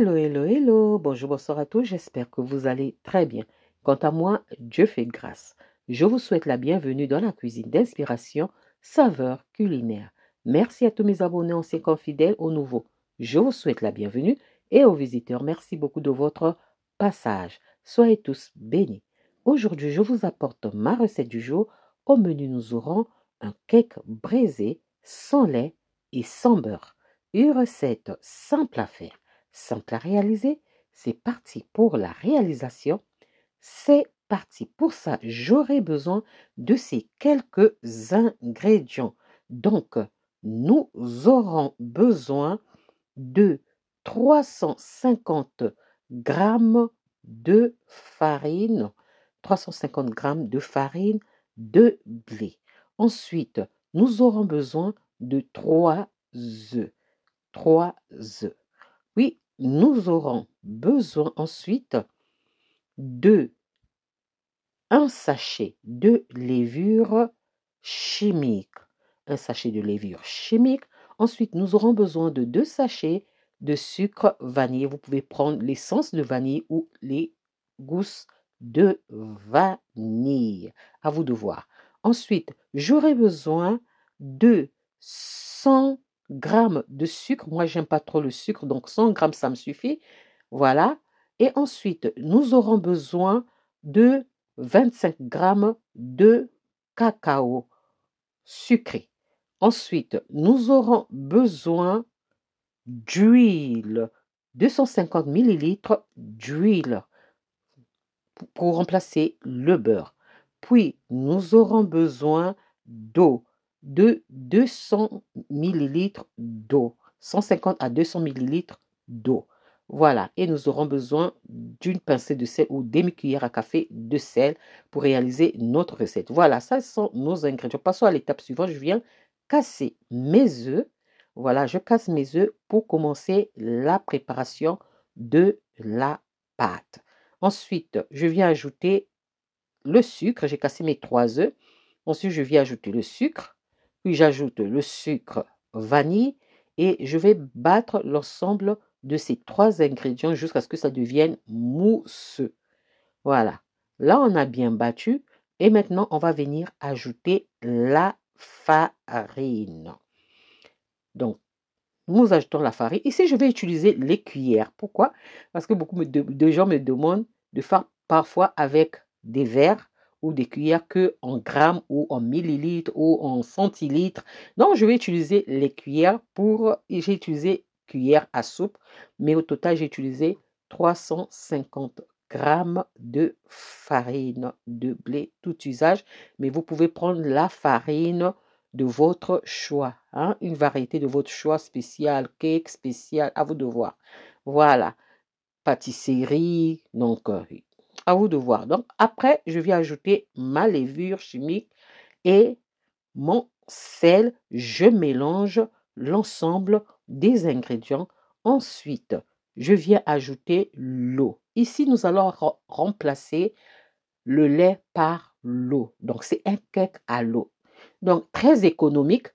Hello, hello, hello. Bonjour, bonsoir à tous. J'espère que vous allez très bien. Quant à moi, Dieu fait grâce. Je vous souhaite la bienvenue dans la cuisine d'inspiration Saveurs culinaires. Merci à tous mes abonnés anciens comme fidèles ou nouveaux. Je vous souhaite la bienvenue et aux visiteurs, merci beaucoup de votre passage. Soyez tous bénis. Aujourd'hui, je vous apporte ma recette du jour. Au menu, nous aurons un cake braisé sans lait et sans beurre. Une recette simple à faire, simple à réaliser. C'est parti pour la réalisation. C'est parti. Pour ça, j'aurai besoin de ces quelques ingrédients. Donc, nous aurons besoin de 350 grammes de farine, 350 grammes de farine de blé. Ensuite, nous aurons besoin de 3 œufs. 3 œufs. Oui, nous aurons besoin ensuite de un sachet de levure chimique. Un sachet de levure chimique. Ensuite, nous aurons besoin de 2 sachets de sucre vanillé. Vous pouvez prendre l'essence de vanille ou les gousses de vanille. À vous de voir. Ensuite, j'aurai besoin de 100 grammes de sucre. Moi, j'aime pas trop le sucre, donc 100 grammes, ça me suffit. Voilà. Et ensuite, nous aurons besoin de 25 grammes de cacao sucré. Ensuite, nous aurons besoin d'huile, 250 millilitres d'huile pour remplacer le beurre. Puis, nous aurons besoin d'eau, de 200 millilitres d'eau, 150 à 200 millilitres d'eau. Voilà, et nous aurons besoin d'une pincée de sel ou demi-cuillère à café de sel pour réaliser notre recette. Voilà, ça sont nos ingrédients. Passons à l'étape suivante. Je viens casser mes œufs. Voilà, je casse mes œufs pour commencer la préparation de la pâte. Ensuite, je viens ajouter le sucre. J'ai cassé mes 3 œufs. Ensuite, je viens ajouter le sucre. Puis, j'ajoute le sucre vanille et je vais battre l'ensemble de ces 3 ingrédients jusqu'à ce que ça devienne mousseux. Voilà. Là, on a bien battu. Et maintenant, on va venir ajouter la farine. Donc, nous ajoutons la farine. Ici, je vais utiliser les cuillères. Pourquoi? Parce que beaucoup de gens me demandent de faire parfois avec des verres ou des cuillères que en grammes ou en millilitres ou en centilitres. Donc, je vais utiliser les cuillères j'ai utilisé cuillère à soupe, mais au total, j'ai utilisé 350 grammes de farine de blé, tout usage. Mais vous pouvez prendre la farine de votre choix, hein, une variété de votre choix spécial, cake spécial, à vous de voir. Voilà, pâtisserie, donc à vous de voir. Donc après, je vais ajouter ma levure chimique et mon sel. Je mélange l'ensemble des ingrédients. Ensuite, je viens ajouter l'eau. Ici, nous allons remplacer le lait par l'eau. Donc, c'est un cake à l'eau. Donc, très économique.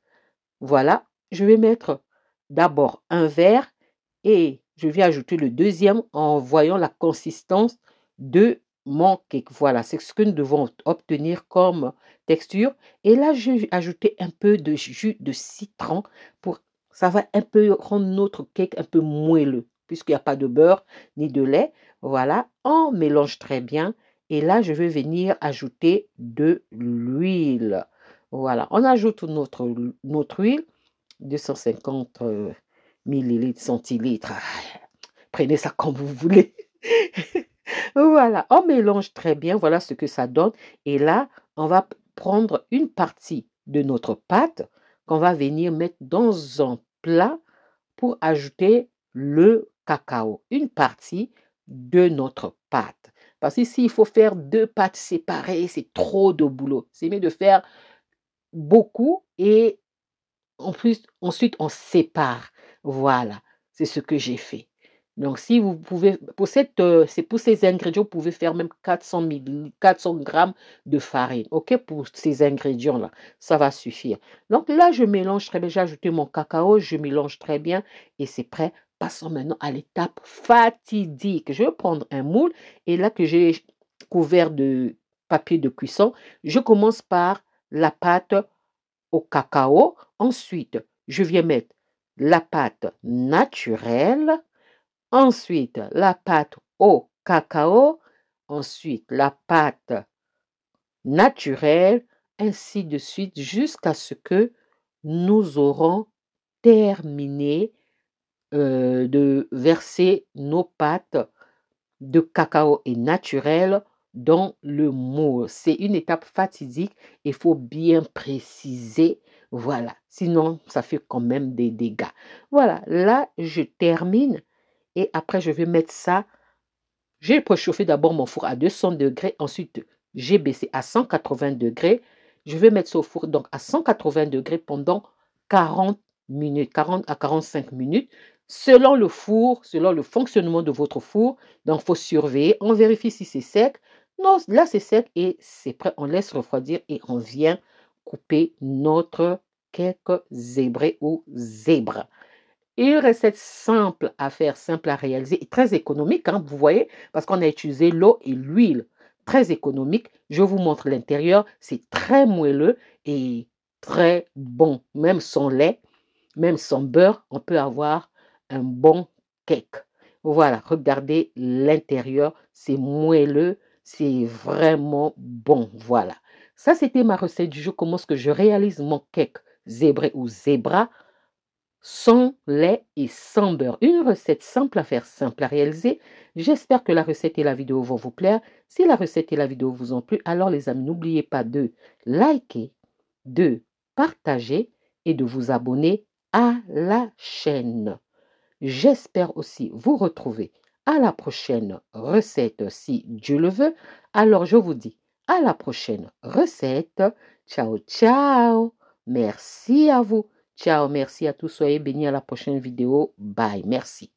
Voilà, je vais mettre d'abord un verre et je vais ajouter le deuxième en voyant la consistance de mon cake. Voilà, c'est ce que nous devons obtenir comme texture. Et là, je vais ajouter un peu de jus de citron ça va un peu rendre notre cake un peu moelleux puisqu'il n'y a pas de beurre ni de lait. Voilà, on mélange très bien. Et là, je vais venir ajouter de l'huile. Voilà, on ajoute notre huile, 250 millilitres, centilitres. Prenez ça comme vous voulez. Voilà, on mélange très bien. Voilà ce que ça donne. Et là, on va prendre une partie de notre pâte qu'on va venir mettre dans un plat pour ajouter le cacao. Une partie de notre pâte. Parce qu'ici, il faut faire 2 pâtes séparées. C'est trop de boulot. C'est mieux de faire beaucoup et ensuite on sépare. Voilà, c'est ce que j'ai fait. Donc si vous pouvez, pour ces ingrédients, vous pouvez faire même 400 grammes de farine. Ok, pour ces ingrédients-là, ça va suffire. Donc là, je mélange très bien. J'ai ajouté mon cacao, je mélange très bien et c'est prêt. passons maintenant à l'étape fatidique. Je vais prendre un moule et là que j'ai couvert de papier de cuisson, je commence par la pâte au cacao. Ensuite, je viens mettre la pâte naturelle. Ensuite, la pâte au cacao. Ensuite, la pâte naturelle, ainsi de suite, jusqu'à ce que nous aurons terminé de verser nos pâtes de cacao et naturel dans le moule. C'est une étape fatidique, il faut bien préciser, voilà, sinon ça fait quand même des dégâts. Voilà, là je termine et après je vais mettre ça. J'ai préchauffé d'abord mon four à 200 degrés, ensuite j'ai baissé à 180 degrés. Je vais mettre ça au four donc à 180 degrés pendant 40 minutes, 40 à 45 minutes, selon le four, selon le fonctionnement de votre four. Donc, il faut surveiller. On vérifie si c'est sec. Non, là, c'est sec et c'est prêt. On laisse refroidir et on vient couper notre cake zébré ou zèbre. Une recette simple à faire, simple à réaliser et très économique, hein, vous voyez, parce qu'on a utilisé l'eau et l'huile. Très économique. Je vous montre l'intérieur. C'est très moelleux et très bon. Même sans lait, même sans beurre, on peut avoir un bon cake. Voilà, regardez l'intérieur. C'est moelleux. C'est vraiment bon. Voilà. Ça, c'était ma recette du jour. Comment est-ce que je réalise mon cake zébré ou zébra sans lait et sans beurre. Une recette simple à faire, simple à réaliser. J'espère que la recette et la vidéo vont vous plaire. Si la recette et la vidéo vous ont plu, alors les amis, n'oubliez pas de liker, de partager et de vous abonner à la chaîne. J'espère aussi vous retrouver à la prochaine recette si Dieu le veut. Alors je vous dis à la prochaine recette. Ciao, ciao. Merci à vous. Ciao, merci à tous. Soyez bénis à la prochaine vidéo. Bye. Merci.